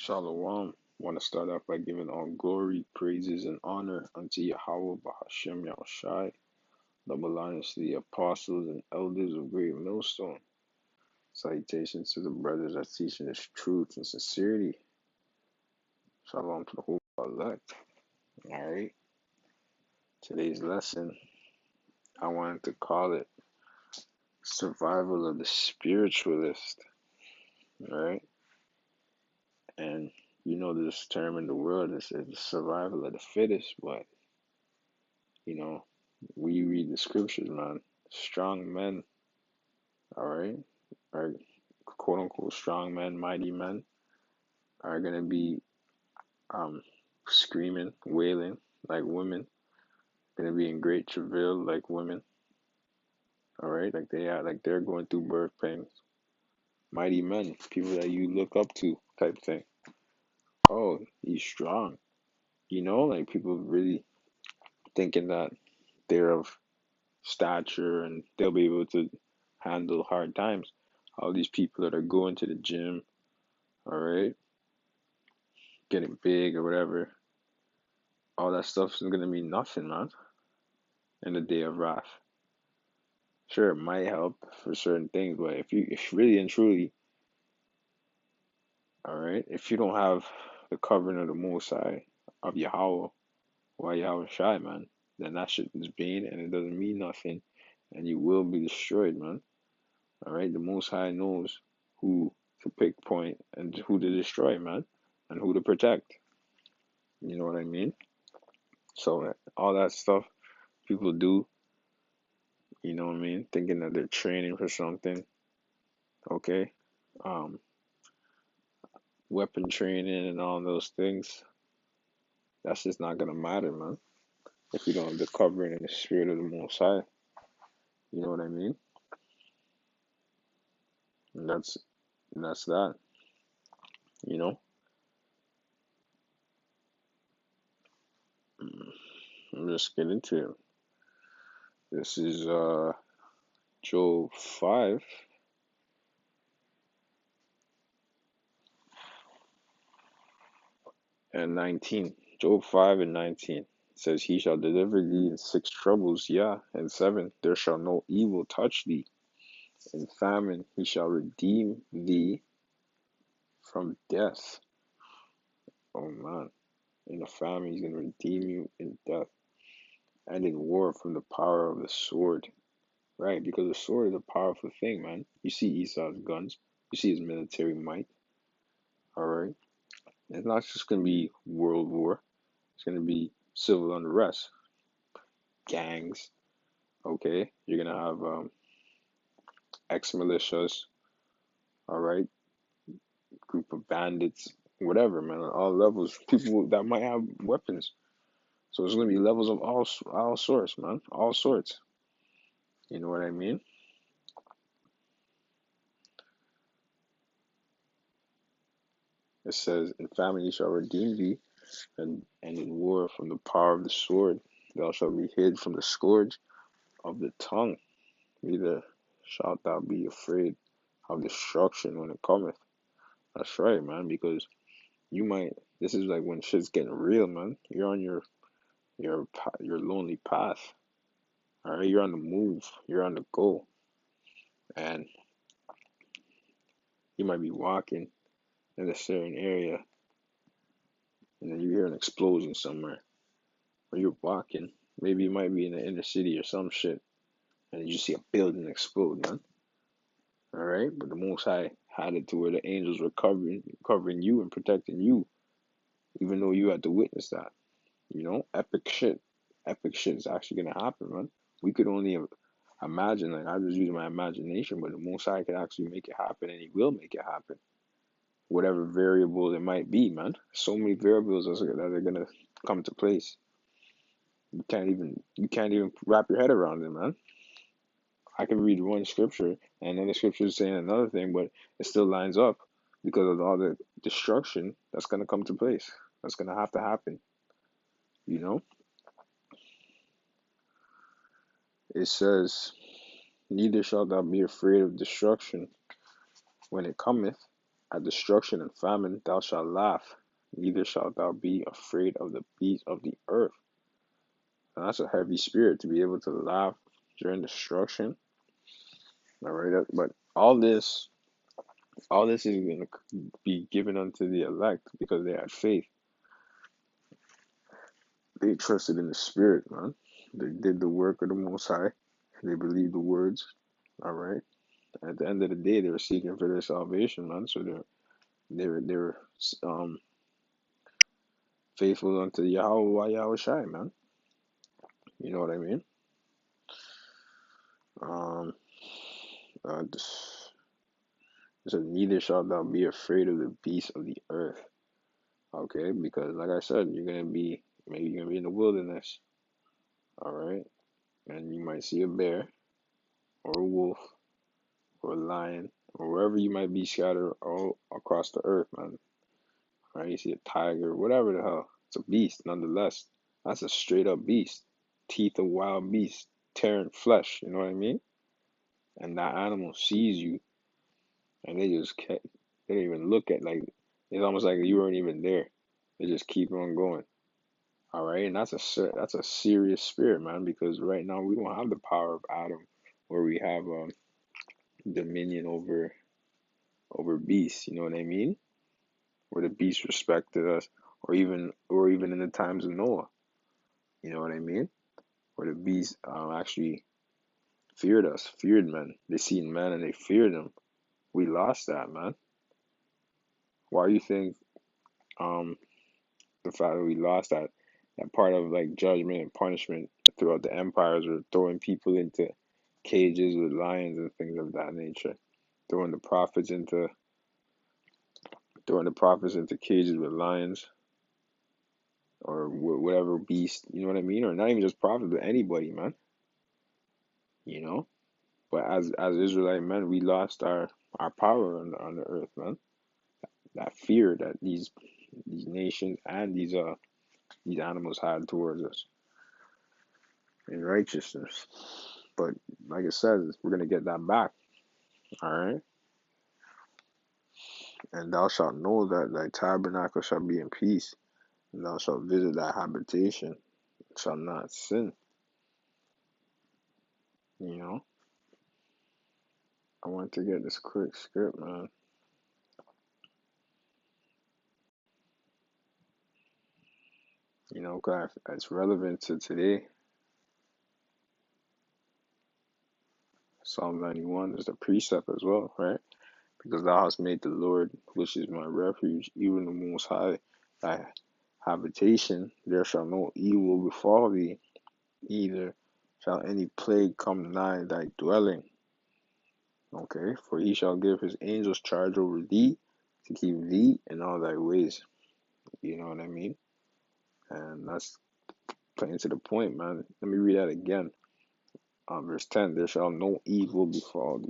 Shalom. Want to start off by giving all glory, praises, and honor unto Yahweh Bahashem Yahushai, double honors to the apostles and elders of Great Millstone. Salutations to the brothers that teach in this truth and sincerity. Shalom to the whole elect. Alright. Today's lesson, I wanted to call it Survival of the Spiritualist. Alright. And you know this term in the world is the survival of the fittest, but we read the scriptures, man. Strong men, all right, are quote unquote strong men, mighty men, are gonna be screaming, wailing like women, gonna be in great travail like women, all right, like they're going through birth pains. Mighty men, people that you look up to, type thing. Oh, he's strong, like people really thinking that they're of stature and they'll be able to handle hard times. All these people that are going to the gym, all right, getting big or whatever, all that stuff is gonna mean nothing, man, in the day of wrath. Sure, it might help for certain things, but if really and truly, all right, if you don't have the covering of the Most High, of Yahweh, why Yahweh Shai, man, then that shit is vain and it doesn't mean nothing, and you will be destroyed, man. All right, the Most High knows who to pick point and who to destroy, man, and who to protect. You know what I mean? So all that stuff people do, you know what I mean, thinking that they're training for something, okay? Um, Weapon training and all those things, that's just not gonna matter, man. If you don't have the covering and the spirit of the Most High, you know what I mean? And that's that, you know. I'm just getting into it. This is Job 5. And 19. Job 5 and 19. It says, He shall deliver thee in 6 troubles, and 7. There shall no evil touch thee. In famine he shall redeem thee from death. Oh man. In a famine he's going to redeem you in death. And in war from the power of the sword. Right, because the sword is a powerful thing, man. You see Esau's guns. You see his military might. Alright. It's not just going to be world war. It's going to be civil unrest. Gangs. Okay, you're gonna have ex-militias, all right, group of bandits, whatever, man, all levels, people that might have weapons. So it's gonna be levels of all sorts, man, all sorts. You know what I mean? It says, "In famine he shall redeem thee, and in war from the power of the sword. Thou shalt be hid from the scourge of the tongue. Neither shalt thou be afraid of destruction when it cometh." That's right, man, because this is like when shit's getting real, man. You're on your lonely path. All right, you're on the move. You're on the go, and you might be walking in a certain area, and then you hear an explosion somewhere. Or you're walking. Maybe you might be in the inner city or some shit, and you see a building explode, man. All right, but the Most High had it to where the angels were covering you and protecting you, even though you had to witness that. Epic shit. Epic shit is actually gonna happen, man. We could only imagine, like I was using my imagination, but the Most High could actually make it happen, and He will make it happen. Whatever variable it might be, man. So many variables that are gonna come to place. You can't even wrap your head around it, man. I can read one scripture and another scripture is saying another thing, but it still lines up because of all the destruction that's gonna come to place. That's gonna have to happen. You know? It says, Neither shalt thou be afraid of destruction when it cometh, At destruction and famine thou shalt laugh, neither shalt thou be afraid of the beasts of the earth. And that's a heavy spirit to be able to laugh during destruction. All right, but all this is going to be given unto the elect because they had faith. They trusted in the Spirit, man. They did the work of the Most High. They believed the words. All right. At the end of the day, they were seeking for their salvation, man. So they're um faithful unto Yahweh Yahweh Shai, man. You know what I mean? Um, it says, neither shalt thou be afraid of the beasts of the earth. Okay, because like I said, maybe you're gonna be in the wilderness. All right, and you might see a bear or a wolf or a lion or wherever you might be scattered all across the earth, man. Right? You see a tiger, whatever the hell. It's a beast, nonetheless. That's a straight up beast. Teeth of wild beast, tearing flesh. You know what I mean? And that animal sees you, and they don't even look at like it's almost like you weren't even there. They just keep on going. All right, and that's a serious spirit, man. Because right now we don't have the power of Adam, where we have dominion over beasts. You know what I mean? Where the beasts respected us, or even in the times of Noah. You know what I mean? Where the beasts actually feared us, feared men. They seen men and they feared them. We lost that, man. Why do you think um the fact that we lost that part of like judgment and punishment throughout the empires were throwing people into cages with lions and things of that nature, throwing the prophets into cages with lions or whatever beast, you know what I mean? Or not even just prophets, but anybody, man. You know. But as Israelite men, we lost our power on the earth, man. That fear that these nations and these animals had towards us in righteousness. But like it says, we're gonna get that back. All right. And thou shalt know that thy tabernacle shall be in peace, and thou shalt visit thy habitation, and shall not sin. You know. I want to get this quick script, man. You know, cause it's relevant to today. Psalm 91 is the precept as well, right? Because thou hast made the Lord, which is my refuge, even the Most High, thy habitation. There shall no evil befall thee, neither shall any plague come nigh thy dwelling. Okay, for he shall give his angels charge over thee to keep thee in all thy ways. You know what I mean? And that's plain to the point, man. Let me read that again. Verse 10, there shall no evil befall thee.